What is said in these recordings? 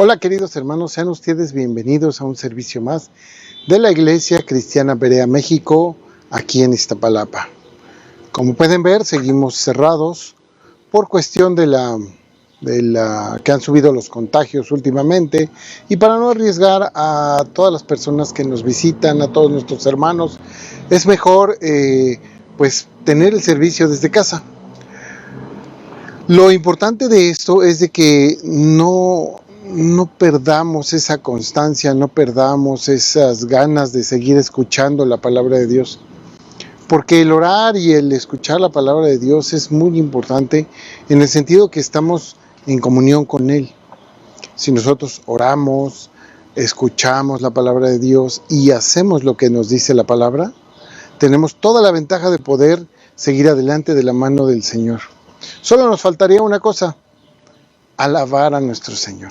Hola queridos hermanos, sean ustedes bienvenidos a un servicio más de la Iglesia Cristiana Berea México, aquí en Iztapalapa. Como pueden ver, seguimos cerrados por cuestión de la que han subido los contagios últimamente, y para no arriesgar a todas las personas que nos visitan, a todos nuestros hermanos, es mejor pues tener el servicio desde casa. Lo importante de esto es de que no perdamos esa constancia, no perdamos esas ganas de seguir escuchando la palabra de Dios. Porque el orar y el escuchar la palabra de Dios es muy importante en el sentido que estamos en comunión con Él. Si nosotros oramos, escuchamos la palabra de Dios y hacemos lo que nos dice la palabra, tenemos toda la ventaja de poder seguir adelante de la mano del Señor. Solo nos faltaría una cosa: alabar a nuestro Señor.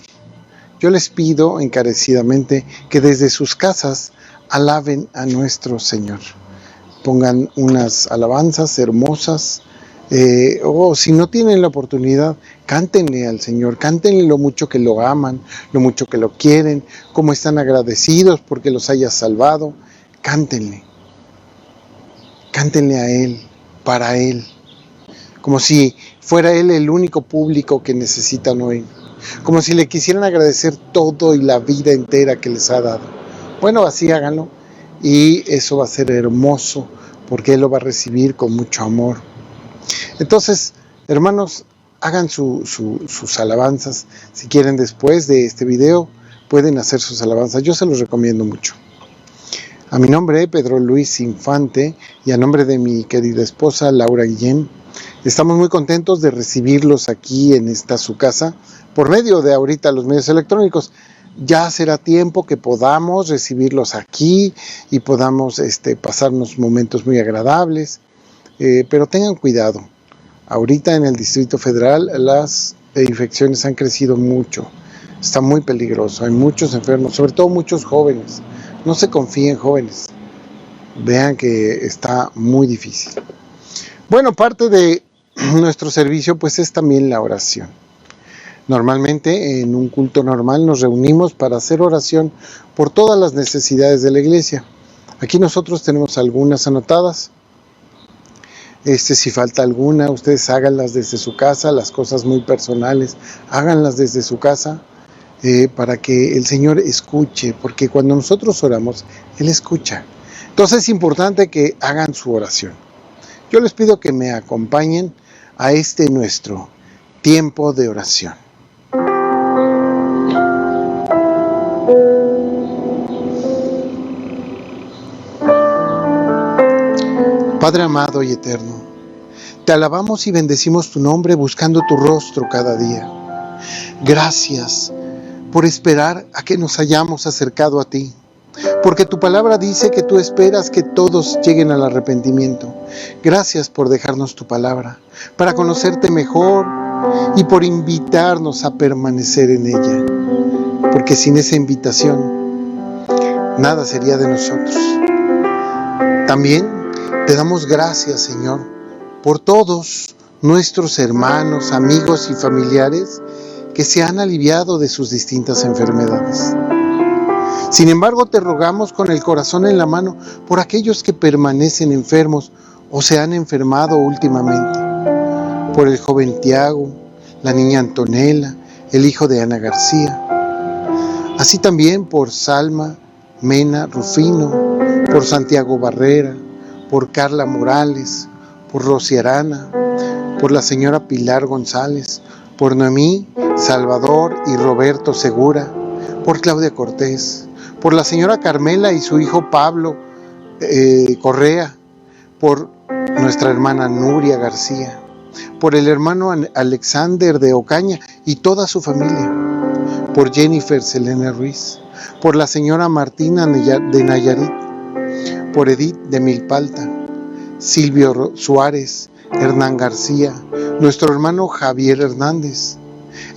Yo les pido encarecidamente que desde sus casas alaben a nuestro Señor. Pongan unas alabanzas hermosas, o si no tienen la oportunidad, cántenle al Señor, cántenle lo mucho que lo aman, lo mucho que lo quieren, cómo están agradecidos porque los haya salvado. Cántenle a Él, para Él, como si fuera Él el único público que necesitan hoy, como si le quisieran agradecer todo y la vida entera que les ha dado. Bueno, así háganlo, y eso va a ser hermoso, porque Él lo va a recibir con mucho amor. Entonces, hermanos, hagan sus alabanzas. Si quieren, después de este video, pueden hacer sus alabanzas. Yo se los recomiendo mucho. A mi nombre, Pedro Luis Infante, y a nombre de mi querida esposa, Laura Guillén, estamos muy contentos de recibirlos aquí en esta su casa, por medio de ahorita los medios electrónicos. Ya será tiempo que podamos recibirlos aquí y podamos pasarnos momentos muy agradables, pero tengan cuidado. Ahorita en el Distrito Federal las infecciones han crecido mucho, está muy peligroso, hay muchos enfermos, sobre todo muchos jóvenes. No se confíen, jóvenes, vean que está muy difícil. Bueno, parte de nuestro servicio pues es también la oración. Normalmente en un culto normal nos reunimos para hacer oración por todas las necesidades de la iglesia. Aquí nosotros tenemos algunas anotadas. Si falta alguna, ustedes háganlas desde su casa, las cosas muy personales, háganlas desde su casa, para que el Señor escuche, porque cuando nosotros oramos, Él escucha. Entonces es importante que hagan su oración. Yo les pido que me acompañen a nuestro tiempo de oración. Padre amado y eterno, te alabamos y bendecimos tu nombre buscando tu rostro cada día. Gracias por esperar a que nos hayamos acercado a ti, porque tu palabra dice que tú esperas que todos lleguen al arrepentimiento. Gracias por dejarnos tu palabra, para conocerte mejor y por invitarnos a permanecer en ella, porque sin esa invitación nada sería de nosotros. También te damos gracias, Señor, por todos nuestros hermanos, amigos y familiares que se han aliviado de sus distintas enfermedades. Sin embargo, te rogamos con el corazón en la mano por aquellos que permanecen enfermos o se han enfermado últimamente. Por el joven Tiago, la niña Antonella, el hijo de Ana García. Así también por Salma, Mena, Rufino, por Santiago Barrera, por Carla Morales, por Rosy Arana, por la señora Pilar González, por Noemí, Salvador y Roberto Segura, por Claudia Cortés, por la señora Carmela y su hijo Pablo Correa, por nuestra hermana Nuria García, por el hermano Alexander de Ocaña y toda su familia, por Jennifer Selena Ruiz, por la señora Martina de Nayarit, por Edith de Milpalta, Silvio Suárez, Hernán García, nuestro hermano Javier Hernández,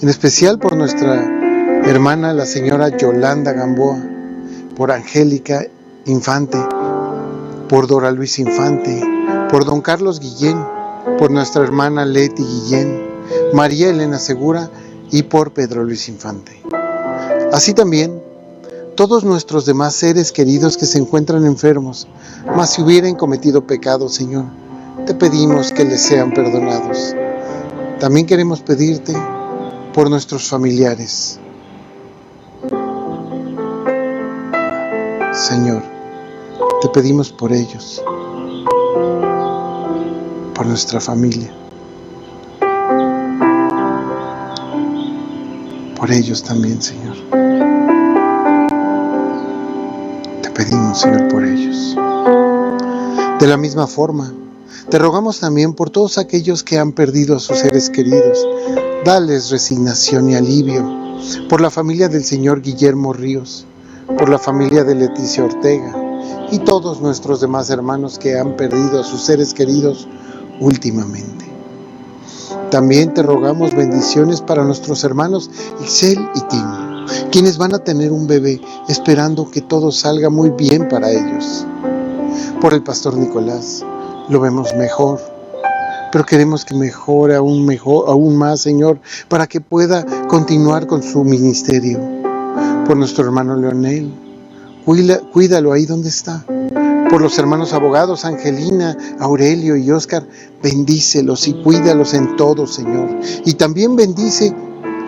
en especial por nuestra hermana la señora Yolanda Gamboa, por Angélica Infante, por Dora Luis Infante, por don Carlos Guillén, por nuestra hermana Leti Guillén, María Elena Segura y por Pedro Luis Infante. Así también, todos nuestros demás seres queridos que se encuentran enfermos, mas si hubieran cometido pecado, Señor, te pedimos que les sean perdonados. También queremos pedirte por nuestros familiares. Señor, te pedimos por ellos, por nuestra familia, por ellos también, Señor. Te pedimos, Señor, por ellos. De la misma forma, te rogamos también por todos aquellos que han perdido a sus seres queridos. Dales resignación y alivio. Por la familia del señor Guillermo Ríos, por la familia de Leticia Ortega y todos nuestros demás hermanos que han perdido a sus seres queridos últimamente. También te rogamos bendiciones para nuestros hermanos Ixel y Tim, quienes van a tener un bebé, esperando que todo salga muy bien para ellos. Por el pastor Nicolás, lo vemos mejor, pero queremos que mejore aún más, Señor, para que pueda continuar con su ministerio. Por nuestro hermano Leonel, cuídalo ahí donde está. Por los hermanos abogados Angelina, Aurelio y Óscar, bendícelos y cuídalos en todo, Señor. Y también bendice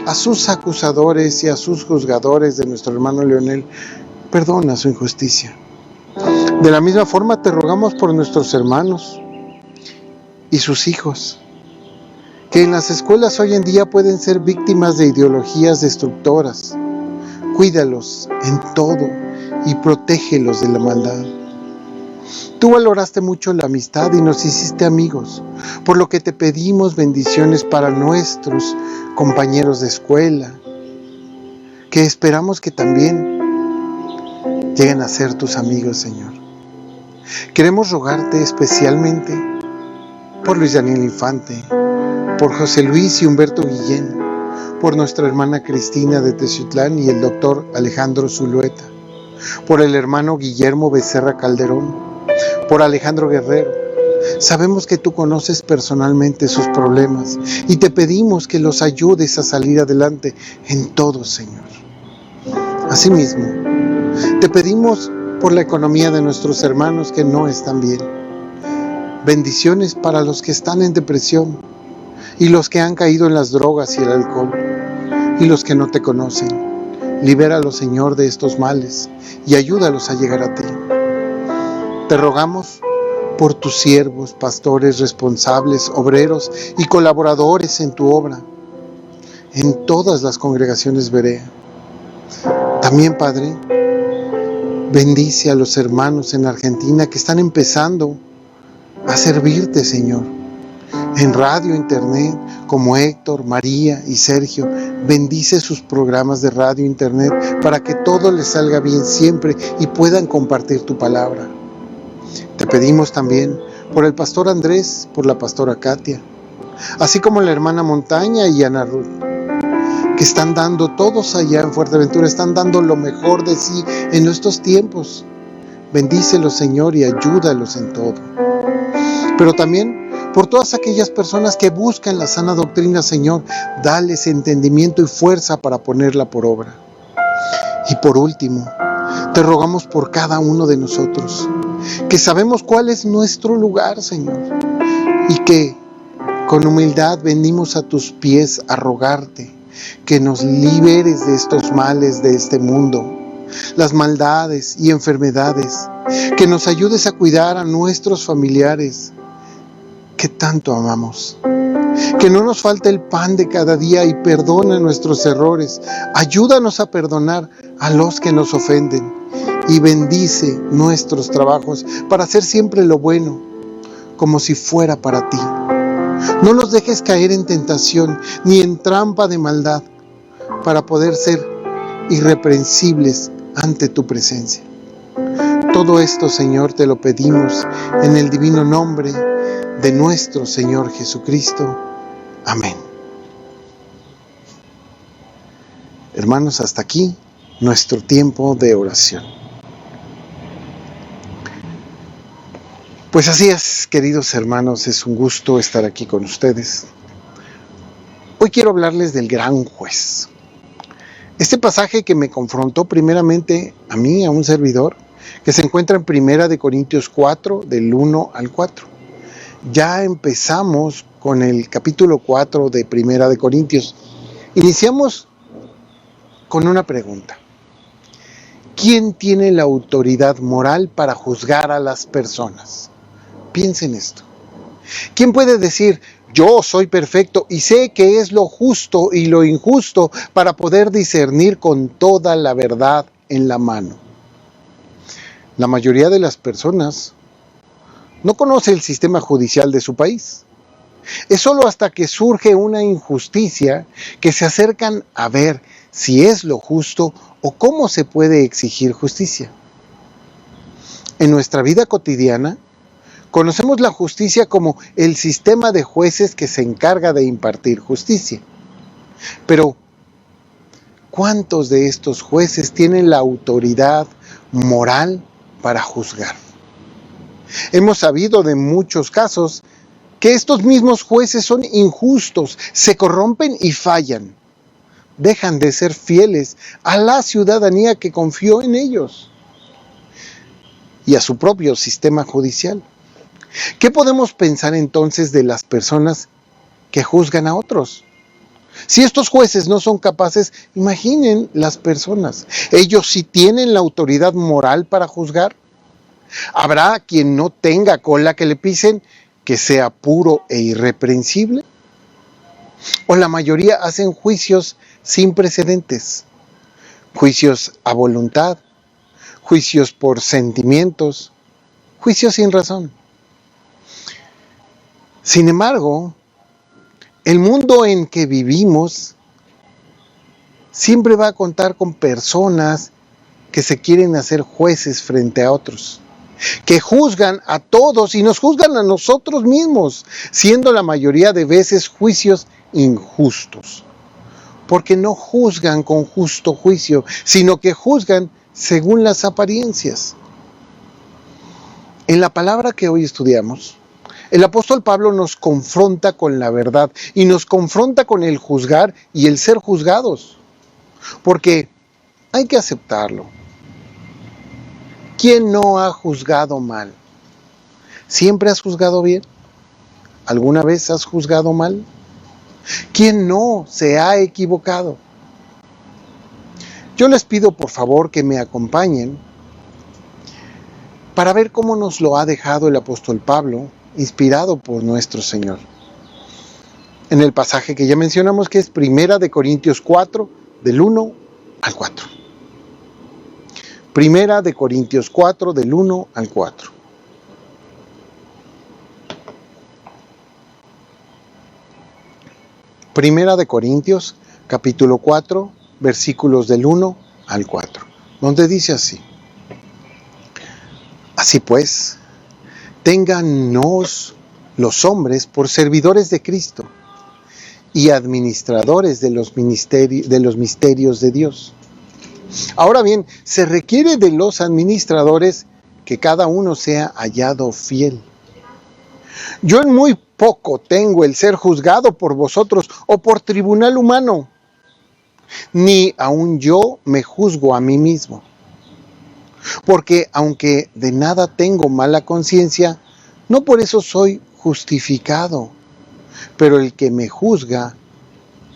a sus acusadores y a sus juzgadores de nuestro hermano Leonel. Perdona su injusticia. De la misma forma te rogamos por nuestros hermanos y sus hijos, que en las escuelas hoy en día pueden ser víctimas de ideologías destructoras. Cuídalos en todo y protégelos de la maldad. Tú valoraste mucho la amistad y nos hiciste amigos, por lo que te pedimos bendiciones para nuestros compañeros de escuela, que esperamos que también lleguen a ser tus amigos, Señor. Queremos rogarte especialmente por Luis Daniel Infante, por José Luis y Humberto Guillén, por nuestra hermana Cristina de Teciutlán y el doctor Alejandro Zulueta, por el hermano Guillermo Becerra Calderón, por Alejandro Guerrero. Sabemos que tú conoces personalmente sus problemas y te pedimos que los ayudes a salir adelante en todo, Señor. Asimismo, te pedimos por la economía de nuestros hermanos que no están bien. Bendiciones para los que están en depresión y los que han caído en las drogas y el alcohol y los que no te conocen. Libéralos, Señor, de estos males y ayúdalos a llegar a ti. Te rogamos por tus siervos, pastores, responsables, obreros y colaboradores en tu obra, en todas las congregaciones Berea. También, Padre, bendice a los hermanos en Argentina que están empezando a servirte, Señor, en radio, internet, como Héctor, María y Sergio. Bendice sus programas de radio, internet, para que todo les salga bien siempre y puedan compartir tu palabra. Te pedimos también por el pastor Andrés, por la pastora Katia, así como la hermana Montaña y Ana Ruth, que están dando, todos allá en Fuerteventura, están dando lo mejor de sí en estos tiempos. Bendícelos, Señor, y ayúdalos en todo. Pero también por todas aquellas personas que buscan la sana doctrina, Señor, dales entendimiento y fuerza para ponerla por obra. Y por último, te rogamos por cada uno de nosotros, que sabemos cuál es nuestro lugar, Señor, y que con humildad venimos a tus pies a rogarte que nos liberes de estos males de este mundo, las maldades y enfermedades, que nos ayudes a cuidar a nuestros familiares que tanto amamos, que no nos falte el pan de cada día y perdona nuestros errores. Ayúdanos a perdonar a los que nos ofenden y bendice nuestros trabajos para hacer siempre lo bueno, como si fuera para ti. No nos dejes caer en tentación ni en trampa de maldad, para poder ser irreprensibles ante tu presencia. Todo esto, Señor, te lo pedimos en el divino nombre de nuestro Señor Jesucristo. Amén. Hermanos, hasta aquí nuestro tiempo de oración. Pues así es, queridos hermanos, es un gusto estar aquí con ustedes. Hoy quiero hablarles del gran juez. Este pasaje que me confrontó primeramente a mí, a un servidor, que se encuentra en Primera de Corintios 4, del 1 al 4. Ya empezamos con el capítulo 4 de Primera de Corintios. Iniciamos con una pregunta. ¿Quién tiene la autoridad moral para juzgar a las personas? Piensen esto. ¿Quién puede decir, yo soy perfecto y sé qué es lo justo y lo injusto para poder discernir con toda la verdad en la mano? La mayoría de las personas no conoce el sistema judicial de su país. Es solo hasta que surge una injusticia que se acercan a ver si es lo justo o cómo se puede exigir justicia. En nuestra vida cotidiana, conocemos la justicia como el sistema de jueces que se encarga de impartir justicia. Pero, ¿cuántos de estos jueces tienen la autoridad moral para juzgar? Hemos sabido de muchos casos que estos mismos jueces son injustos, se corrompen y fallan. Dejan de ser fieles a la ciudadanía que confió en ellos y a su propio sistema judicial. ¿Qué podemos pensar entonces de las personas que juzgan a otros? Si estos jueces no son capaces, imaginen las personas. ¿Ellos sí tienen la autoridad moral para juzgar? ¿Habrá quien no tenga cola que le pisen, que sea puro e irreprensible? ¿O la mayoría hacen juicios sin precedentes? Juicios a voluntad, juicios por sentimientos, juicios sin razón. Sin embargo, el mundo en que vivimos siempre va a contar con personas que se quieren hacer jueces frente a otros, que juzgan a todos y nos juzgan a nosotros mismos, siendo la mayoría de veces juicios injustos, porque no juzgan con justo juicio, sino que juzgan según las apariencias. En la palabra que hoy estudiamos, el apóstol Pablo nos confronta con la verdad y nos confronta con el juzgar y el ser juzgados, porque hay que aceptarlo. ¿Quién no ha juzgado mal? ¿Siempre has juzgado bien? ¿Alguna vez has juzgado mal? ¿Quién no se ha equivocado? Yo les pido por favor que me acompañen para ver cómo nos lo ha dejado el apóstol Pablo, inspirado por nuestro Señor. En el pasaje que ya mencionamos, que es Primera de Corintios 4, del 1 al 4. Primera de Corintios 4, del 1 al 4. Primera de Corintios, capítulo 4, versículos del 1 al 4, donde dice así: Así pues, téngannos los hombres por servidores de Cristo y administradores de los misterios de Dios. Ahora bien, se requiere de los administradores que cada uno sea hallado fiel. Yo en muy poco tengo el ser juzgado por vosotros o por tribunal humano, ni aun yo me juzgo a mí mismo. Porque aunque de nada tengo mala conciencia, no por eso soy justificado, pero el que me juzga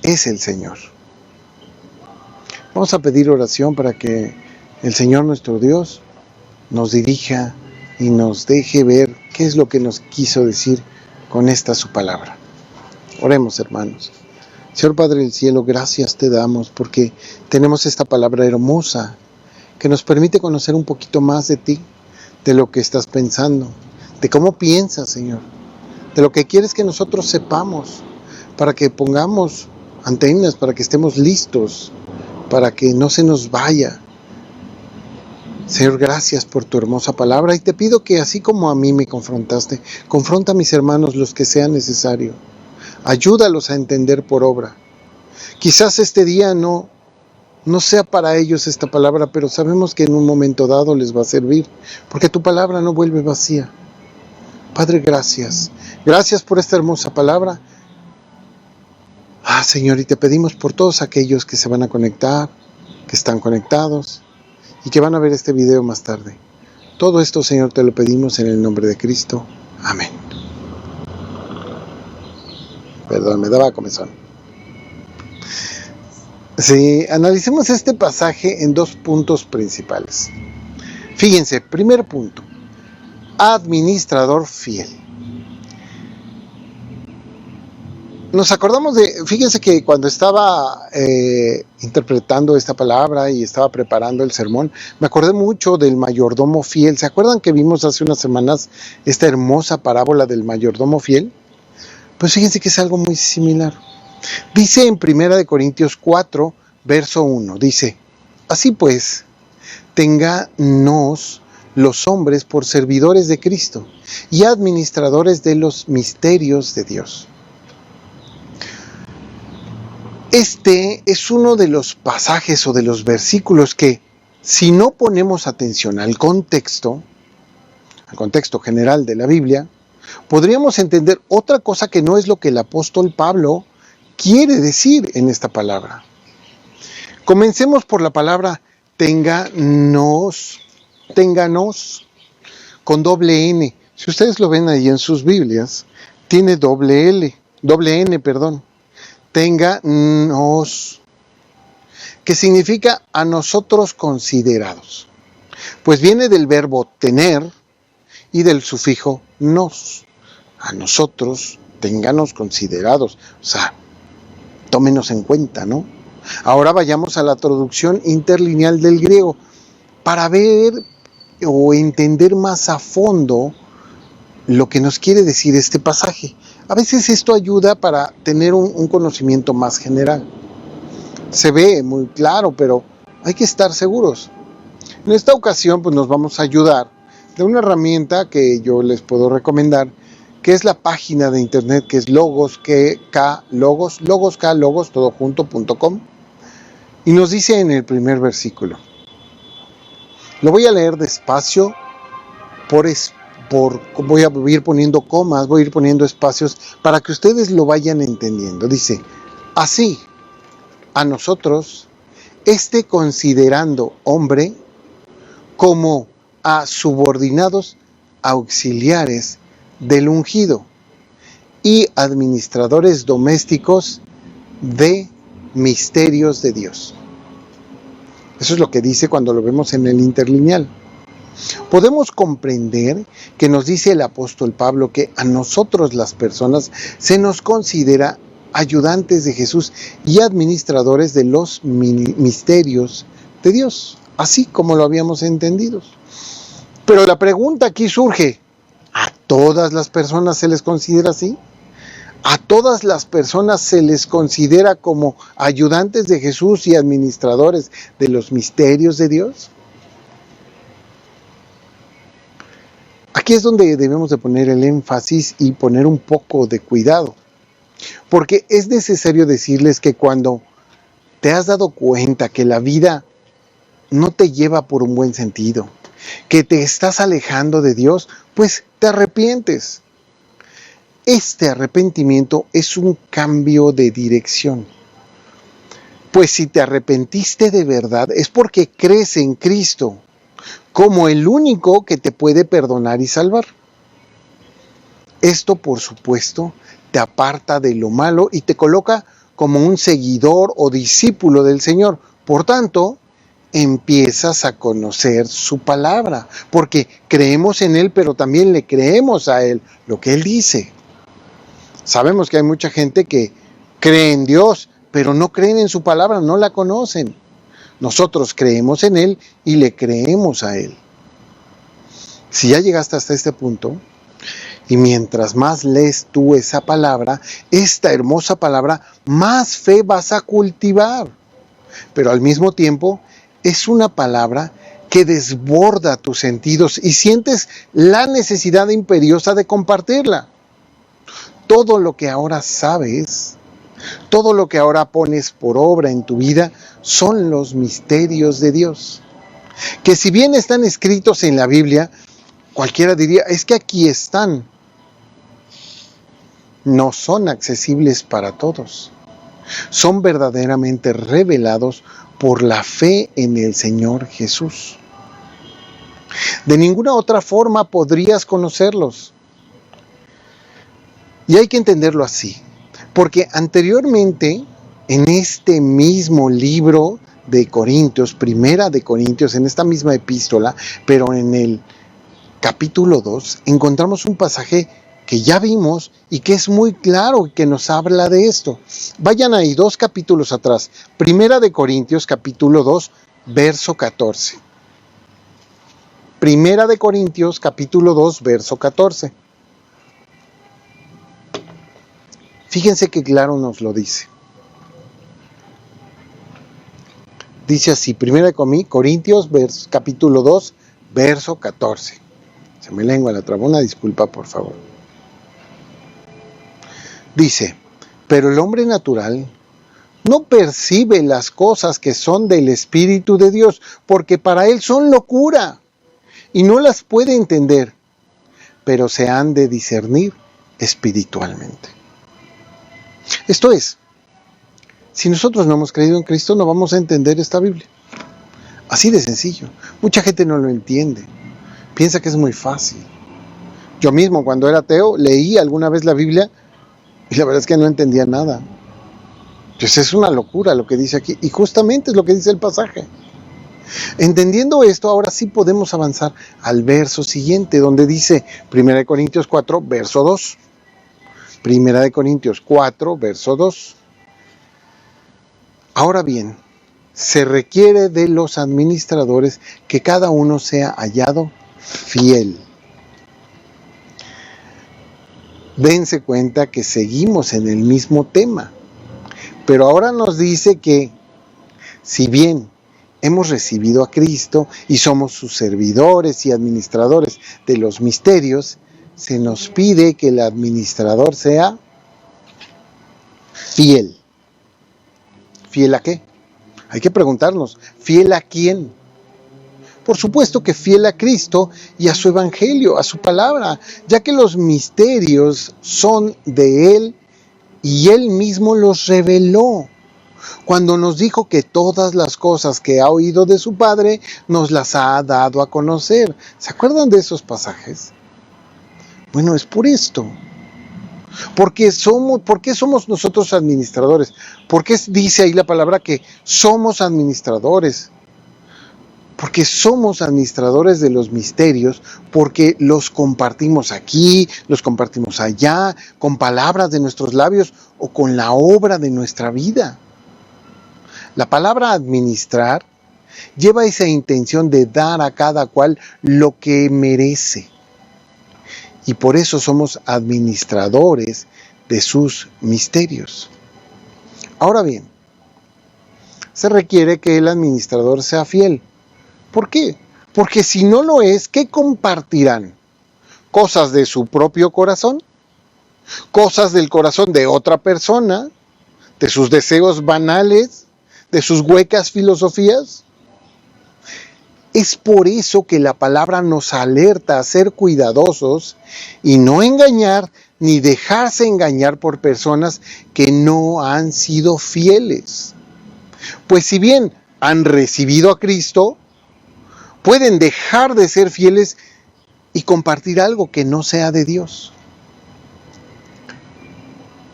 es el Señor. Vamos a pedir oración para que el Señor nuestro Dios nos dirija y nos deje ver qué es lo que nos quiso decir con esta su palabra. Oremos, hermanos. Señor Padre del Cielo, gracias te damos porque tenemos esta palabra hermosa que nos permite conocer un poquito más de ti, de lo que estás pensando, de cómo piensas, Señor, de lo que quieres que nosotros sepamos, para que pongamos antenas, para que estemos listos, para que no se nos vaya. Señor, gracias por tu hermosa palabra y te pido que así como a mí me confrontaste, confronta a mis hermanos los que sea necesario. Ayúdalos a entender por obra. Quizás este día no sea para ellos esta palabra, pero sabemos que en un momento dado les va a servir, porque tu palabra no vuelve vacía. Padre, gracias. Gracias por esta hermosa palabra. Señor, y te pedimos por todos aquellos que se van a conectar, que están conectados y que van a ver este video más tarde. Todo esto, Señor, te lo pedimos en el nombre de Cristo. Amén. Perdón, me daba comezón. Sí, analicemos este pasaje en 2 puntos principales. Fíjense, primer punto, administrador fiel. Nos acordamos fíjense que cuando estaba interpretando esta palabra y estaba preparando el sermón, me acordé mucho del mayordomo fiel. ¿Se acuerdan que vimos hace unas semanas esta hermosa parábola del mayordomo fiel? Pues fíjense que es algo muy similar. Dice en 1 Corintios 4, verso 1, dice, así pues, ténganos los hombres por servidores de Cristo y administradores de los misterios de Dios. Este es uno de los pasajes o de los versículos que, si no ponemos atención al contexto general de la Biblia, podríamos entender otra cosa que no es lo que el apóstol Pablo quiere decir en esta palabra. Comencemos por la palabra ténganos, con doble N. Si ustedes lo ven ahí en sus Biblias, tiene doble N. Ténganos, que significa a nosotros considerados. Pues viene del verbo tener y del sufijo nos. A nosotros, ténganos considerados. O sea, tómenos en cuenta, ¿no? Ahora vayamos a la traducción interlineal del griego para ver o entender más a fondo lo que nos quiere decir este pasaje. A veces esto ayuda para tener un conocimiento más general. Se ve muy claro, pero hay que estar seguros. En esta ocasión, pues nos vamos a ayudar de una herramienta que yo les puedo recomendar, que es la página de internet que es logos.com, y nos dice en el primer versículo. Lo voy a leer despacio, voy a ir poniendo comas, voy a ir poniendo espacios para que ustedes lo vayan entendiendo. Dice, así, a nosotros, considerando hombre como a subordinados auxiliares del ungido y administradores domésticos de misterios de Dios. Eso es lo que dice cuando lo vemos en el interlineal. Podemos comprender que nos dice el apóstol Pablo que a nosotros las personas se nos considera ayudantes de Jesús y administradores de los misterios de Dios, así como lo habíamos entendido. Pero la pregunta aquí surge, ¿a todas las personas se les considera así? ¿A todas las personas se les considera como ayudantes de Jesús y administradores de los misterios de Dios? Aquí es donde debemos de poner el énfasis y poner un poco de cuidado, porque es necesario decirles que cuando te has dado cuenta que la vida no te lleva por un buen sentido, que te estás alejando de Dios, pues te arrepientes. Este arrepentimiento es un cambio de dirección. Pues si te arrepentiste de verdad es porque crees en Cristo como el único que te puede perdonar y salvar. Esto, por supuesto, te aparta de lo malo y te coloca como un seguidor o discípulo del Señor. Por tanto, empiezas a conocer su palabra, porque creemos en Él, pero también le creemos a Él lo que Él dice. Sabemos que hay mucha gente que cree en Dios, pero no creen en su palabra, no la conocen. Nosotros creemos en Él y le creemos a Él. Si ya llegaste hasta este punto, y mientras más lees tú esa palabra, esta hermosa palabra, más fe vas a cultivar. Pero al mismo tiempo, es una palabra que desborda tus sentidos y sientes la necesidad imperiosa de compartirla. Todo lo que ahora sabes, todo lo que ahora pones por obra en tu vida, son los misterios de Dios. Que si bien están escritos en la Biblia, cualquiera diría, es que aquí están. No son accesibles para todos. Son verdaderamente revelados por la fe en el Señor Jesús. De ninguna otra forma podrías conocerlos. Y hay que entenderlo así, porque anteriormente, en este mismo libro de Corintios, Primera de Corintios, en esta misma epístola, pero en el capítulo 2, encontramos un pasaje que ya vimos y que es muy claro y que nos habla de esto. Vayan ahí 2 capítulos atrás. Primera de Corintios, capítulo 2, verso 14. Primera de Corintios, capítulo 2, verso 14. Fíjense que claro nos lo dice. Dice así, Primera de Corintios, capítulo 2, verso 14. Se me lengua la traba, una disculpa por favor. Dice, pero el hombre natural no percibe las cosas que son del Espíritu de Dios, porque para él son locura y no las puede entender, pero se han de discernir espiritualmente. Esto es, si nosotros no hemos creído en Cristo, no vamos a entender esta Biblia. Así de sencillo. Mucha gente no lo entiende. Piensa que es muy fácil. Yo mismo, cuando era ateo, leí alguna vez la Biblia y la verdad es que no entendía nada. Pues es una locura lo que dice aquí. Y justamente es lo que dice el pasaje. Entendiendo esto, ahora sí podemos avanzar al verso siguiente, donde dice 1 Corintios 4, verso 2. 1 Corintios 4, verso 2. Ahora bien, se requiere de los administradores que cada uno sea hallado fiel. Dense cuenta que seguimos en el mismo tema, pero ahora nos dice que si bien hemos recibido a Cristo y somos sus servidores y administradores de los misterios, se nos pide que el administrador sea fiel. ¿Fiel a qué? Hay que preguntarnos, ¿fiel a quién? Por supuesto que fiel a Cristo y a su evangelio, a su palabra, ya que los misterios son de Él y Él mismo los reveló. Cuando nos dijo que todas las cosas que ha oído de su Padre nos las ha dado a conocer. ¿Se acuerdan de esos pasajes? Bueno, es por esto. ¿Por qué somos nosotros administradores? ¿Por qué dice ahí la palabra que somos administradores? Porque somos administradores de los misterios, porque los compartimos aquí, los compartimos allá, con palabras de nuestros labios o con la obra de nuestra vida. La palabra administrar lleva esa intención de dar a cada cual lo que merece. Y por eso somos administradores de sus misterios. Ahora bien, se requiere que el administrador sea fiel. ¿Por qué? Porque si no lo es, ¿qué compartirán? ¿Cosas de su propio corazón? ¿Cosas del corazón de otra persona? ¿De sus deseos banales? ¿De sus huecas filosofías? Es por eso que la palabra nos alerta a ser cuidadosos y no engañar ni dejarse engañar por personas que no han sido fieles. Pues si bien han recibido a Cristo, pueden dejar de ser fieles y compartir algo que no sea de Dios.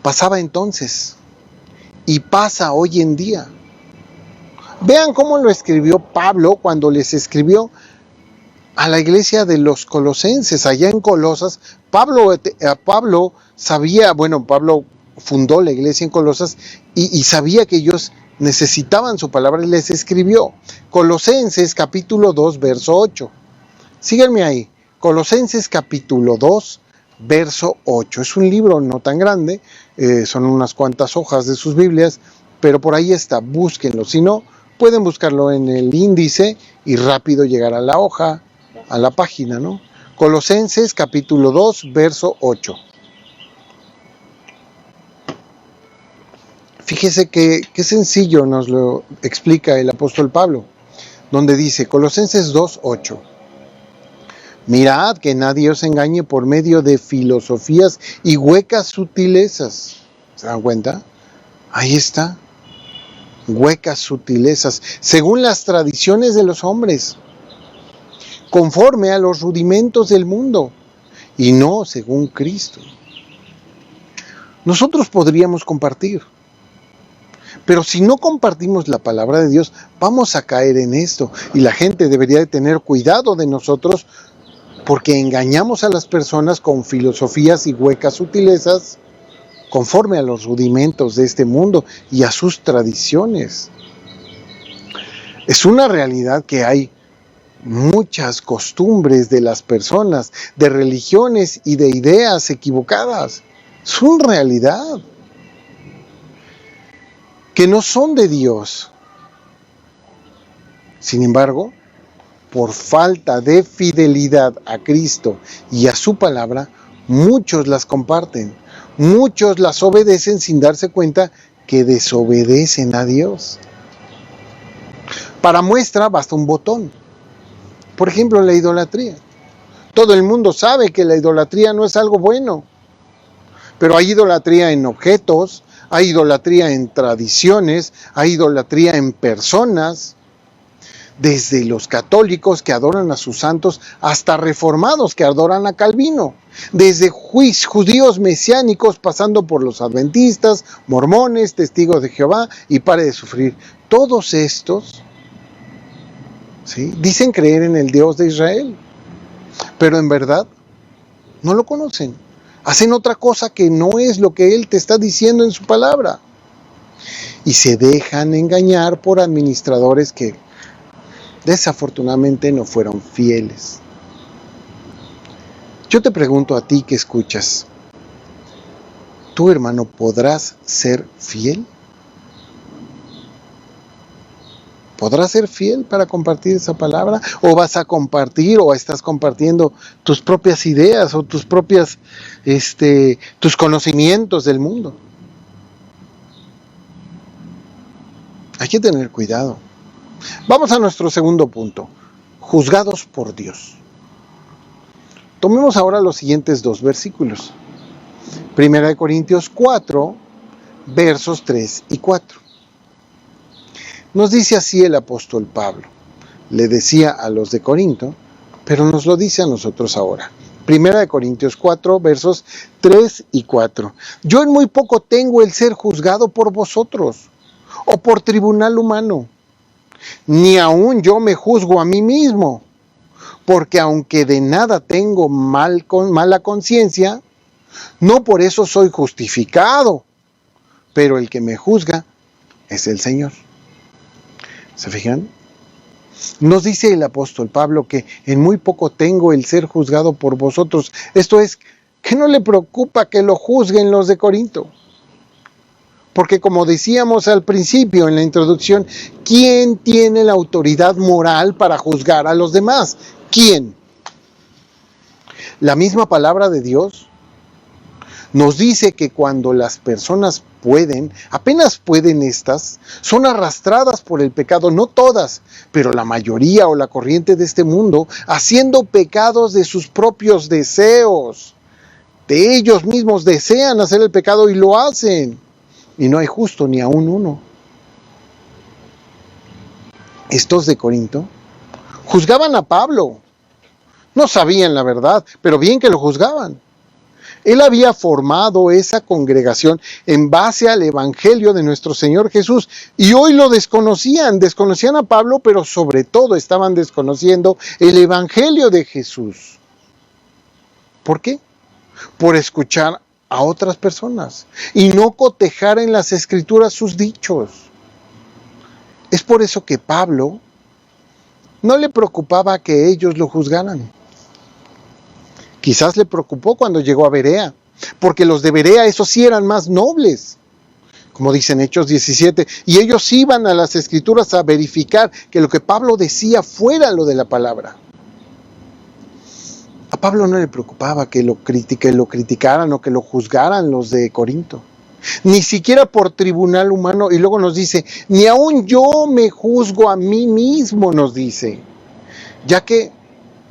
Pasaba entonces y pasa hoy en día. Vean cómo lo escribió Pablo cuando les escribió a la iglesia de los colosenses, allá en Colosas. Pablo fundó la iglesia en Colosas y sabía que ellos necesitaban su palabra y les escribió. Colosenses capítulo 2, verso 8. Síganme ahí. Colosenses capítulo 2, verso 8. Es un libro no tan grande, son unas cuantas hojas de sus Biblias, pero por ahí está, búsquenlo. Si no, pueden buscarlo en el índice y rápido llegar a la hoja, a la página, ¿no? Colosenses capítulo 2, verso 8. Fíjese que sencillo nos lo explica el apóstol Pablo, donde dice, Colosenses 2, 8. Mirad que nadie os engañe por medio de filosofías y huecas sutilezas. ¿Se dan cuenta? Ahí está. huecas sutilezas, según las tradiciones de los hombres, conforme a los rudimentos del mundo, y no según Cristo. Nosotros podríamos compartir, pero si no compartimos la palabra de Dios, vamos a caer en esto, y la gente debería de tener cuidado de nosotros, porque engañamos a las personas con filosofías y huecas sutilezas, conforme a los rudimentos de este mundo y a sus tradiciones. Es una realidad que hay muchas costumbres de las personas, de religiones y de ideas equivocadas. Es una realidad que no son de Dios. Sin embargo, por falta de fidelidad a Cristo y a su palabra, muchos las comparten, muchos las obedecen sin darse cuenta que desobedecen a Dios. Para muestra basta un botón. Por ejemplo, la idolatría. Todo el mundo sabe que la idolatría no es algo bueno, pero hay idolatría en objetos, hay idolatría en tradiciones, hay idolatría en personas, desde los católicos que adoran a sus santos hasta reformados que adoran a Calvino, desde judíos mesiánicos pasando por los adventistas, mormones, testigos de Jehová y pare de sufrir. Todos estos, ¿sí?, dicen creer en el Dios de Israel, pero en verdad no lo conocen. Hacen otra cosa que no es lo que Él te está diciendo en su palabra. Y se dejan engañar por administradores que desafortunadamente no fueron fieles. Yo te pregunto a ti que escuchas, ¿tú, hermano, podrás ser fiel? ¿Podrás ser fiel para compartir esa palabra? ¿O vas a compartir o estás compartiendo tus propias ideas o tus propias, tus conocimientos del mundo? Hay que tener cuidado. Vamos a nuestro segundo punto, juzgados por Dios. Tomemos ahora los siguientes dos versículos. 1 Corintios 4, versos 3 y 4. Nos dice así el apóstol Pablo. Le decía a los de Corinto, pero nos lo dice a nosotros ahora. 1 Corintios 4, versos 3 y 4. Yo en muy poco tengo el ser juzgado por vosotros, o por tribunal humano. Ni aun yo me juzgo a mí mismo, porque aunque de nada tengo mala conciencia, no por eso soy justificado, pero el que me juzga es el Señor. ¿Se fijan? Nos dice el apóstol Pablo que en muy poco tengo el ser juzgado por vosotros. Esto es, que no le preocupa que lo juzguen los de Corinto. Porque como decíamos al principio en la introducción, ¿quién tiene la autoridad moral para juzgar a los demás? ¿Quién? La misma palabra de Dios nos dice que cuando las personas apenas pueden estas, son arrastradas por el pecado, no todas, pero la mayoría o la corriente de este mundo, haciendo pecados de sus propios deseos. De ellos mismos desean hacer el pecado y lo hacen. Y no hay justo ni aún uno. Estos de Corinto juzgaban a Pablo. No sabían la verdad, pero bien que lo juzgaban. Él había formado esa congregación en base al evangelio de nuestro Señor Jesús y hoy lo desconocían a Pablo, pero sobre todo estaban desconociendo el evangelio de Jesús. ¿Por qué? Por escuchar a otras personas y no cotejar en las escrituras sus dichos. Es por eso que Pablo no le preocupaba que ellos lo juzgaran. Quizás le preocupó cuando llegó a Berea, porque los de Berea, esos sí eran más nobles, como dicen Hechos 17, y ellos iban a las escrituras a verificar que lo que Pablo decía fuera lo de la palabra. A Pablo no le preocupaba que lo criticaran o que lo juzgaran los de Corinto, ni siquiera por tribunal humano, y luego nos dice, ni aun yo me juzgo a mí mismo, nos dice, ya que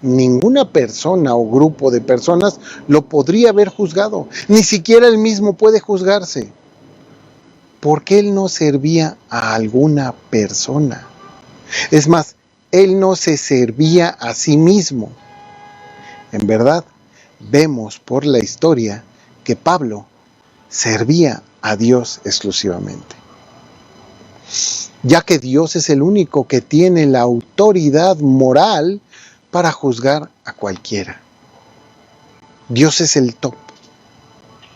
ninguna persona o grupo de personas lo podría haber juzgado, ni siquiera él mismo puede juzgarse. porque Él no servía a alguna persona. Es más, Él no se servía a sí mismo. En verdad, vemos por la historia que Pablo servía a Dios exclusivamente, ya que Dios es el único que tiene la autoridad moral para juzgar a cualquiera. Dios es el top,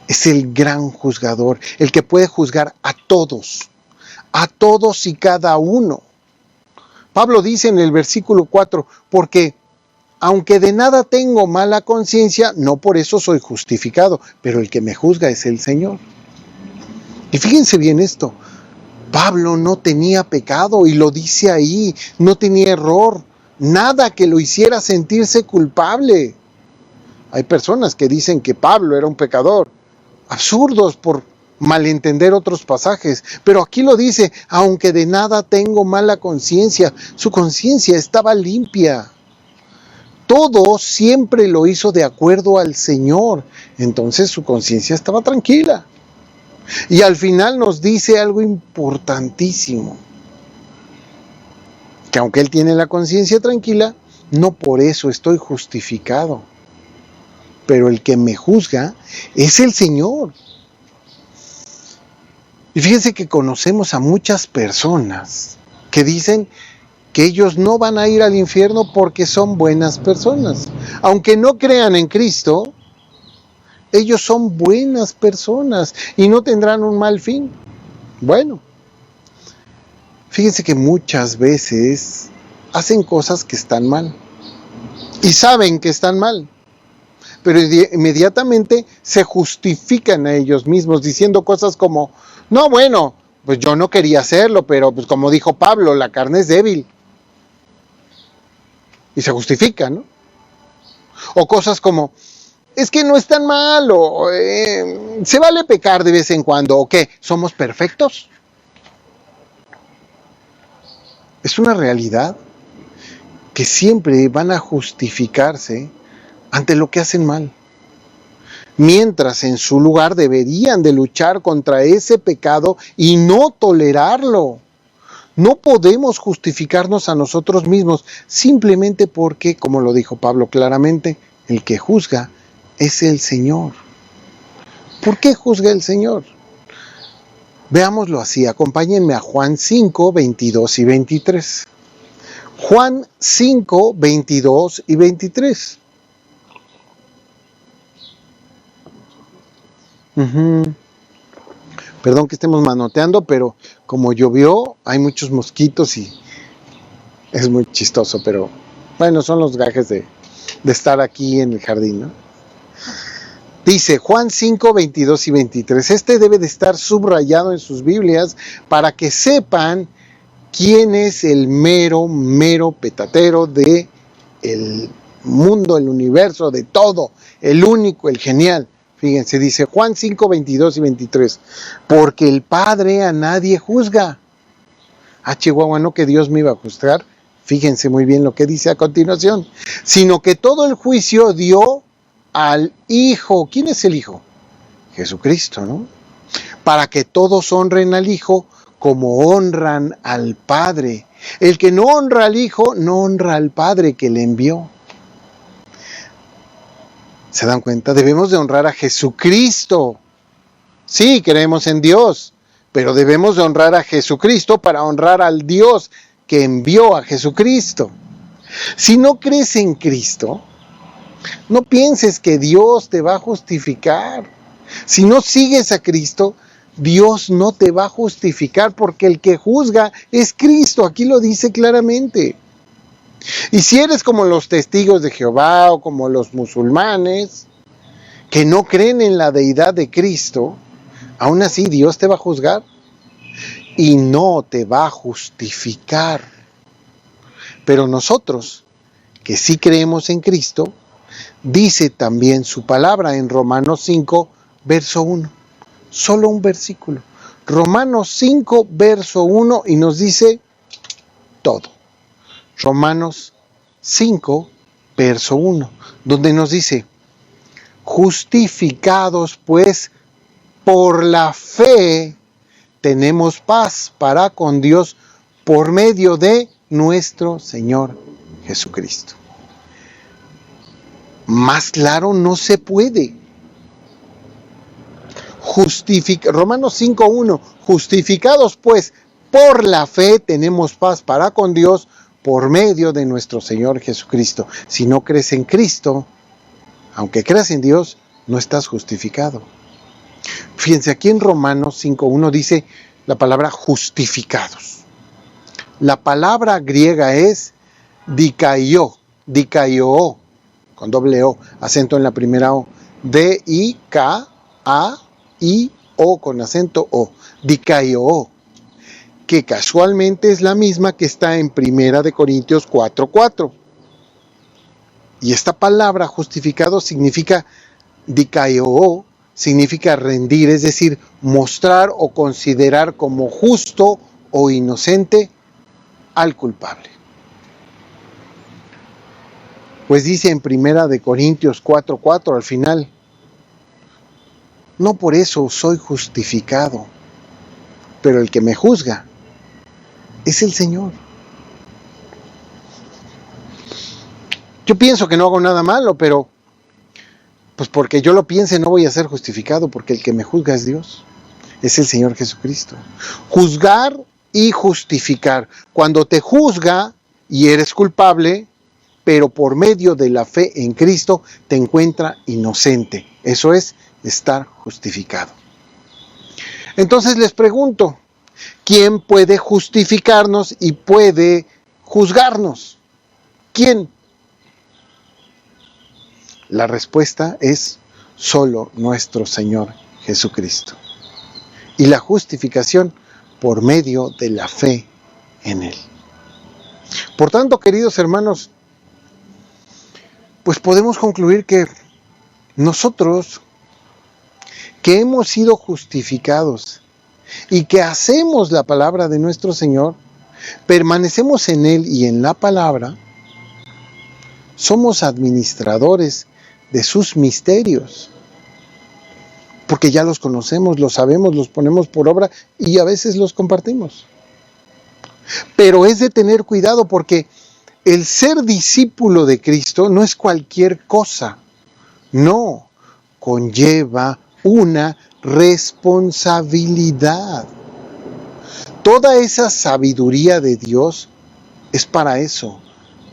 es el gran juzgador, el que puede juzgar a todos y cada uno. Pablo dice en el versículo 4, porque aunque de nada tengo mala conciencia, no por eso soy justificado, pero el que me juzga es el Señor. Y fíjense bien esto, Pablo no tenía pecado y lo dice ahí, no tenía error, nada que lo hiciera sentirse culpable. Hay personas que dicen que Pablo era un pecador, absurdos por malentender otros pasajes, pero aquí lo dice, aunque de nada tengo mala conciencia, su conciencia estaba limpia. Todo siempre lo hizo de acuerdo al Señor, entonces su conciencia estaba tranquila. Y al final nos dice algo importantísimo, que aunque él tiene la conciencia tranquila, no por eso estoy justificado, pero el que me juzga es el Señor. Y fíjense que conocemos a muchas personas que dicen que ellos no van a ir al infierno porque son buenas personas. Aunque no crean en Cristo, ellos son buenas personas y no tendrán un mal fin. Bueno, fíjense que muchas veces hacen cosas que están mal y saben que están mal, pero inmediatamente se justifican a ellos mismos diciendo cosas como, no, bueno, pues yo no quería hacerlo, pero pues como dijo Pablo, la carne es débil. Y se justifica, ¿no? O cosas como, es que no es tan malo, se vale pecar de vez en cuando, ¿o qué? ¿Somos perfectos? Es una realidad que siempre van a justificarse ante lo que hacen mal, mientras en su lugar deberían de luchar contra ese pecado y no tolerarlo. No podemos justificarnos a nosotros mismos simplemente porque, como lo dijo Pablo claramente, el que juzga es el Señor. ¿Por qué juzga el Señor? Veámoslo así, acompáñenme a Juan 5, 22 y 23. Juan 5, 22 y 23. Perdón que estemos manoteando, pero como llovió, hay muchos mosquitos y es muy chistoso, pero bueno, son los gajes de estar aquí en el jardín, ¿no? Dice Juan 5, 22 y 23. Este debe de estar subrayado en sus Biblias para que sepan quién es el mero petatero de el mundo, el universo, de todo, el único, el genial. Fíjense, dice Juan 5, 22 y 23. Porque el Padre a nadie juzga. Chihuahua, no que Dios me iba a juzgar. Fíjense muy bien lo que dice a continuación. Sino que todo el juicio dio al Hijo. ¿Quién es el Hijo? Jesucristo, ¿no? Para que todos honren al Hijo como honran al Padre. El que no honra al Hijo, no honra al Padre que le envió. ¿Se dan cuenta? Debemos de honrar a Jesucristo. Sí, creemos en Dios, pero debemos de honrar a Jesucristo para honrar al Dios que envió a Jesucristo. Si no crees en Cristo, no pienses que Dios te va a justificar. Si no sigues a Cristo, Dios no te va a justificar porque el que juzga es Cristo. Aquí lo dice claramente. Y si eres como los testigos de Jehová o como los musulmanes que no creen en la deidad de Cristo, aún así Dios te va a juzgar y no te va a justificar. Pero nosotros, que sí creemos en Cristo, dice también su palabra en Romanos 5, verso 1. Solo un versículo. Romanos 5, verso 1 y nos dice todo. Romanos 5, verso 1, donde nos dice, justificados pues por la fe tenemos paz para con Dios por medio de nuestro Señor Jesucristo. Más claro no se puede. Romanos 5:1, justificados pues por la fe tenemos paz para con Dios por medio de nuestro Señor Jesucristo. Si no crees en Cristo, aunque creas en Dios, no estás justificado. Fíjense, aquí en Romanos 5:1 dice la palabra justificados. La palabra griega es dikaio, con doble O, acento en la primera O, D-I-K-A-I-O con acento O, dikaio, que casualmente es la misma que está en 1 Corintios 4:4. Y esta palabra justificado significa dikaio, significa rendir, es decir, mostrar o considerar como justo o inocente al culpable. Pues dice en 1 Corintios 4:4 al final, no por eso soy justificado, pero el que me juzga es el Señor. Yo pienso que no hago nada malo, pero pues porque yo lo piense no voy a ser justificado, porque el que me juzga es Dios, es el Señor Jesucristo. Juzgar y justificar. Cuando te juzga y eres culpable, pero por medio de la fe en Cristo te encuentra inocente. Eso es estar justificado. Entonces les pregunto, ¿quién puede justificarnos y puede juzgarnos? ¿Quién? La respuesta es solo nuestro Señor Jesucristo. Y la justificación por medio de la fe en Él. Por tanto, queridos hermanos, pues podemos concluir que nosotros, que hemos sido justificados y que hacemos la palabra de nuestro Señor, permanecemos en Él y en la palabra, somos administradores de sus misterios, porque ya los conocemos, los sabemos, los ponemos por obra y a veces los compartimos. Pero es de tener cuidado, porque el ser discípulo de Cristo no es cualquier cosa, no, conlleva una responsabilidad. Toda esa sabiduría de Dios es para eso,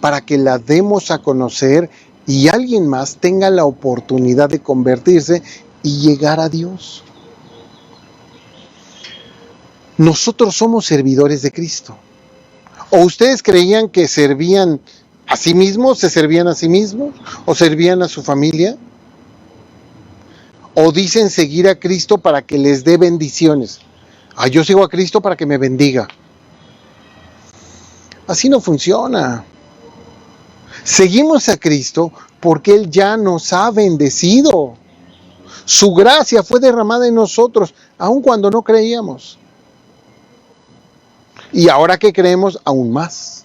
para que la demos a conocer y alguien más tenga la oportunidad de convertirse y llegar a Dios. Nosotros somos servidores de Cristo. ¿O ustedes creían que servían a sí mismos, se servían a sí mismos, o servían a su familia? ¿O dicen seguir a Cristo para que les dé bendiciones? Yo sigo a Cristo para que me bendiga. Así no funciona. Seguimos a Cristo porque Él ya nos ha bendecido. Su gracia fue derramada en nosotros, aun cuando no creíamos. Y ahora que creemos, aún más.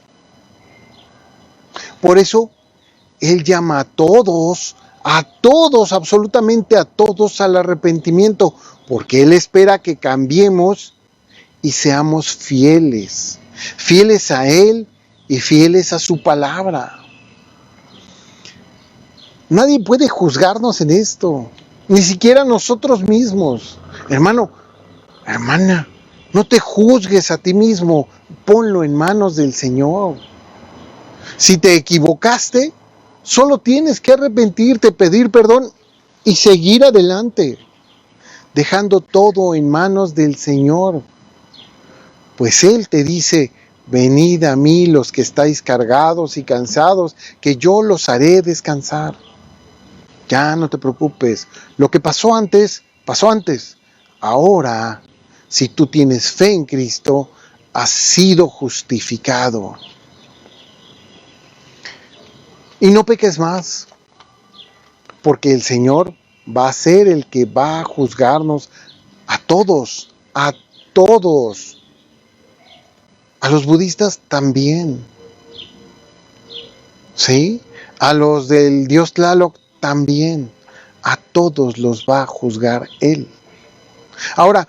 Por eso, Él llama a todos, absolutamente a todos al arrepentimiento, porque Él espera que cambiemos y seamos fieles. Fieles a Él y fieles a su palabra. Nadie puede juzgarnos en esto, ni siquiera nosotros mismos. Hermano, hermana, no te juzgues a ti mismo, ponlo en manos del Señor. Si te equivocaste, solo tienes que arrepentirte, pedir perdón y seguir adelante, dejando todo en manos del Señor. Pues Él te dice, venid a mí los que estáis cargados y cansados, que yo los haré descansar. Ya no te preocupes, lo que pasó antes, pasó antes. Ahora, si tú tienes fe en Cristo, has sido justificado. Y no peques más, porque el Señor va a ser el que va a juzgarnos a todos, a todos. A los budistas también. ¿Sí? A los del Dios Tlaloc también. A todos los va a juzgar Él. Ahora,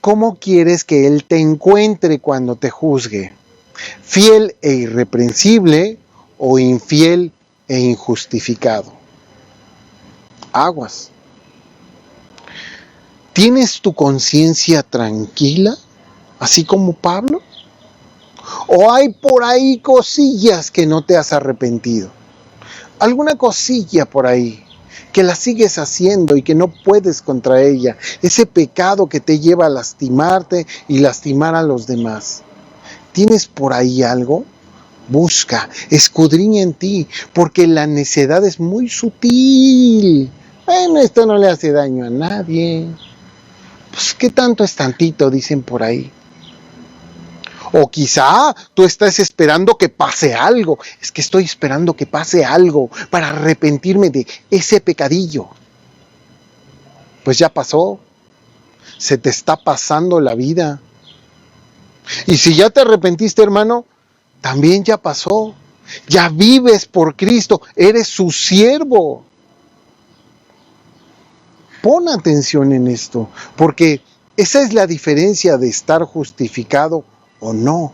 ¿cómo quieres que Él te encuentre cuando te juzgue? ¿Fiel e irreprensible o infiel e injustificado? Aguas. ¿Tienes tu conciencia tranquila, así como Pablo? ¿O hay por ahí cosillas que no te has arrepentido? ¿Alguna cosilla por ahí que la sigues haciendo y que no puedes contra ella? Ese pecado que te lleva a lastimarte y lastimar a los demás. ¿Tienes por ahí algo? Busca, escudriña en ti, porque la necedad es muy sutil. Bueno, esto no le hace daño a nadie. Pues, ¿qué tanto es tantito? Dicen por ahí. O quizá tú estás esperando que pase algo. Es que estoy esperando que pase algo para arrepentirme de ese pecadillo. Pues ya pasó. Se te está pasando la vida. Y si ya te arrepentiste, hermano, también ya pasó. Ya vives por Cristo. Eres su siervo. Pon atención en esto, porque esa es la diferencia de estar justificado o no,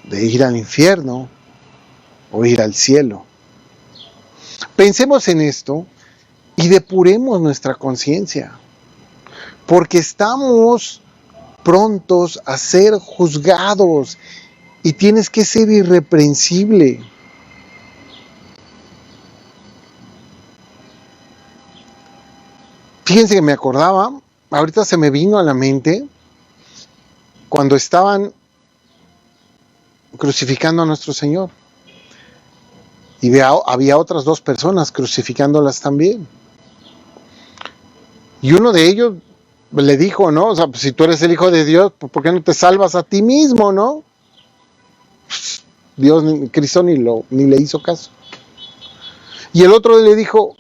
de ir al infierno o ir al cielo. Pensemos en esto y depuremos nuestra conciencia, porque estamos prontos a ser juzgados y tienes que ser irreprensible. Fíjense que me acordaba, ahorita se me vino a la mente, cuando estaban crucificando a nuestro Señor. Y había otras dos personas crucificándolas también. Y uno de ellos le dijo, ¿no? O sea, pues, si tú eres el Hijo de Dios, ¿por qué no te salvas a ti mismo, no? Dios, Cristo ni le hizo caso. Y el otro le dijo,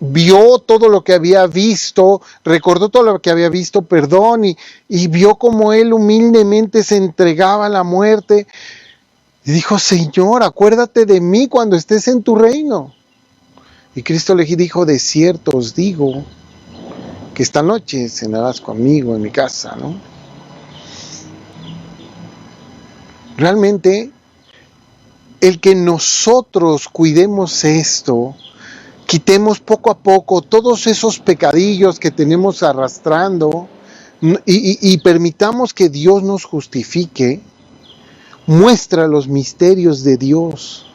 vio todo lo que había visto, recordó todo lo que había visto, perdón, y vio como él humildemente se entregaba a la muerte. Y dijo, Señor, acuérdate de mí cuando estés en tu reino. Y Cristo le dijo, de cierto os digo que esta noche cenarás conmigo en mi casa, ¿no? Realmente, el que nosotros cuidemos esto, quitemos poco a poco todos esos pecadillos que tenemos arrastrando y permitamos que Dios nos justifique, muestra los misterios de Dios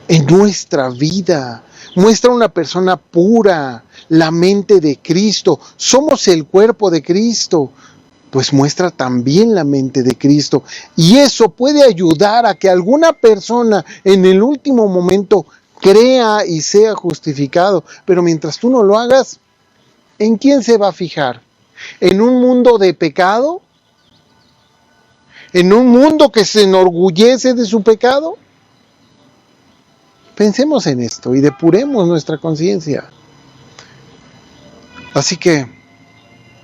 en nuestra vida. Muestra una persona pura, la mente de Cristo. Somos el cuerpo de Cristo. Pues muestra también la mente de Cristo. Y eso puede ayudar a que alguna persona en el último momento crea y sea justificado. Pero mientras tú no lo hagas, ¿en quién se va a fijar? ¿En un mundo de pecado? ¿En un mundo que se enorgullece de su pecado? Pensemos en esto y depuremos nuestra conciencia. Así que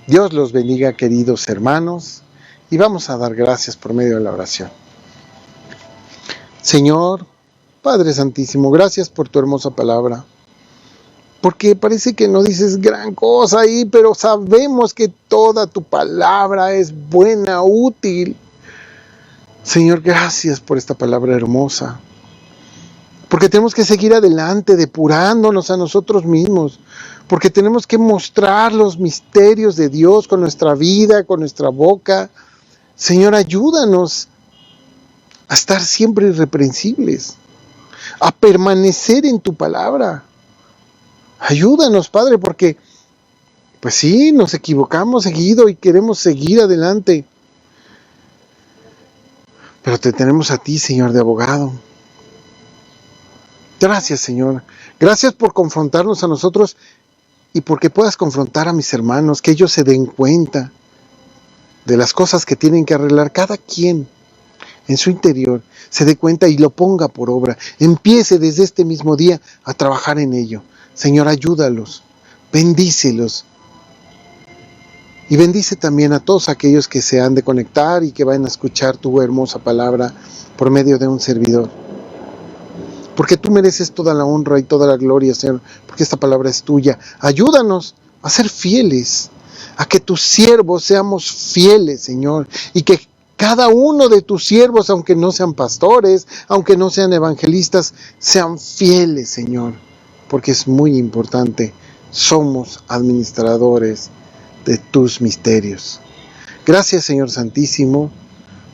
Dios los bendiga, queridos hermanos, y vamos a dar gracias por medio de la oración. Señor, Padre Santísimo, gracias por tu hermosa palabra, porque parece que no dices gran cosa ahí, pero sabemos que toda tu palabra es buena, útil. Señor, gracias por esta palabra hermosa, porque tenemos que seguir adelante, depurándonos a nosotros mismos, porque tenemos que mostrar los misterios de Dios con nuestra vida, con nuestra boca. Señor, ayúdanos a estar siempre irreprensibles, a permanecer en tu palabra. Ayúdanos, Padre, porque, pues sí, nos equivocamos seguido y queremos seguir adelante. Pero te tenemos a ti, Señor, de abogado. Gracias, Señor. Gracias por confrontarnos a nosotros y porque puedas confrontar a mis hermanos, que ellos se den cuenta de las cosas que tienen que arreglar cada quien en su interior, se dé cuenta y lo ponga por obra. Empiece desde este mismo día a trabajar en ello. Señor, ayúdalos, bendícelos. Y bendice también a todos aquellos que se han de conectar y que vayan a escuchar tu hermosa palabra por medio de un servidor. Porque tú mereces toda la honra y toda la gloria, Señor, porque esta palabra es tuya. Ayúdanos a ser fieles, a que tus siervos seamos fieles, Señor, y que cada uno de tus siervos, aunque no sean pastores, aunque no sean evangelistas, sean fieles, Señor, porque es muy importante. Somos administradores de tus misterios. Gracias, Señor Santísimo.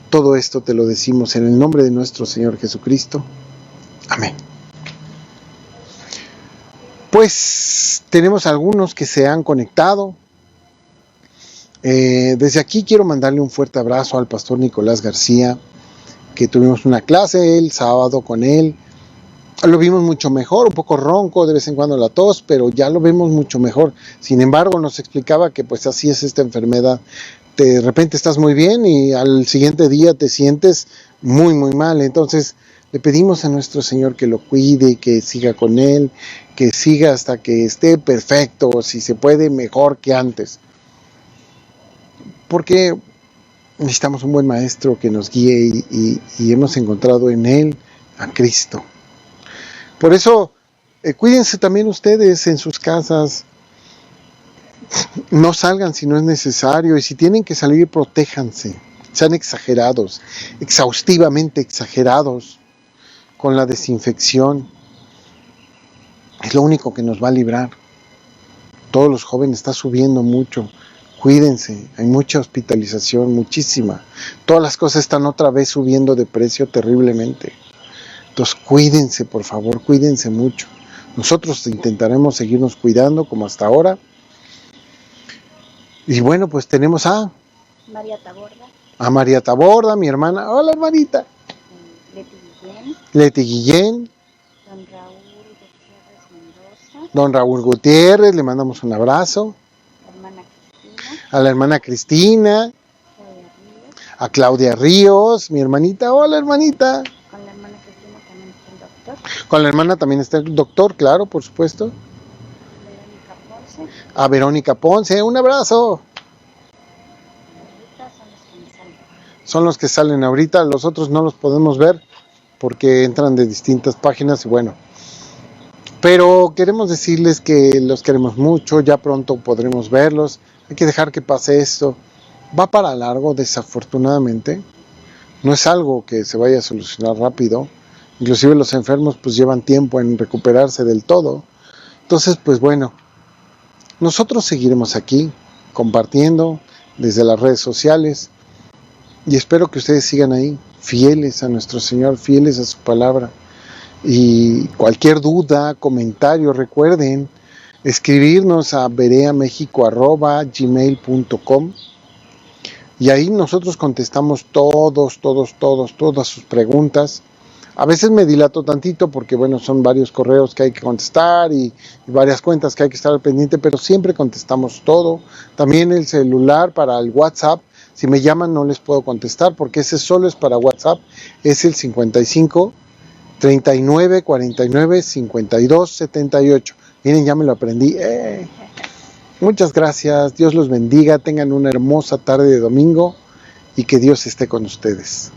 Todo esto te lo decimos en el nombre de nuestro Señor Jesucristo. Amén. Pues tenemos algunos que se han conectado. Desde aquí quiero mandarle un fuerte abrazo al pastor Nicolás García, que tuvimos una clase el sábado con él. Lo vimos mucho mejor, un poco ronco, de vez en cuando la tos, pero ya lo vemos mucho mejor. Sin embargo, nos explicaba que pues así es esta enfermedad. De repente estás muy bien y al siguiente día te sientes muy, muy mal. Entonces le pedimos a nuestro Señor que lo cuide, que siga con él, que siga hasta que esté perfecto, si se puede, mejor que antes. Porque necesitamos un buen maestro que nos guíe y hemos encontrado en él a Cristo. Por eso, cuídense también ustedes en sus casas. No salgan si no es necesario, y si tienen que salir, protéjanse. Sean exagerados, exhaustivamente exagerados con la desinfección. Es lo único que nos va a librar. Todos los jóvenes está subiendo mucho. Cuídense, hay mucha hospitalización, muchísima. Todas las cosas están otra vez subiendo de precio terriblemente. Entonces cuídense, por favor, cuídense mucho. Nosotros intentaremos seguirnos cuidando como hasta ahora. Y bueno, pues tenemos a María Taborda. A María Taborda, mi hermana. Hola, hermanita. Leti Guillén. Leti Guillén. Don Raúl Gutiérrez Mendoza. Don Raúl Gutiérrez, le mandamos un abrazo. Hermana Cristina. A la hermana Cristina. Claudia Ríos. A Claudia Ríos, mi hermanita. Hola, hermanita. Con la hermana Cristina también está el doctor. Con la hermana también está el doctor, claro, por supuesto. Verónica Ponce. A Verónica Ponce, un abrazo. Ahorita son los que me salen. Son los que salen ahorita, los otros no los podemos ver porque entran de distintas páginas y bueno. Pero queremos decirles que los queremos mucho, ya pronto podremos verlos. Hay que dejar que pase esto. Va para largo, desafortunadamente. No es algo que se vaya a solucionar rápido. Inclusive los enfermos pues llevan tiempo en recuperarse del todo. Entonces pues bueno, nosotros seguiremos aquí compartiendo desde las redes sociales y espero que ustedes sigan ahí, fieles a nuestro Señor, fieles a su palabra. Y cualquier duda, comentario, recuerden escribirnos a bereamexico@gmail.com y ahí nosotros contestamos todas sus preguntas. A veces me dilato tantito porque bueno, son varios correos que hay que contestar y varias cuentas que hay que estar al pendiente, pero siempre contestamos todo. También el celular para el WhatsApp, si me llaman no les puedo contestar porque ese solo es para WhatsApp, es el 55 39 49 52 78. Miren, ya me lo aprendí. Muchas gracias, Dios los bendiga, tengan una hermosa tarde de domingo y que Dios esté con ustedes.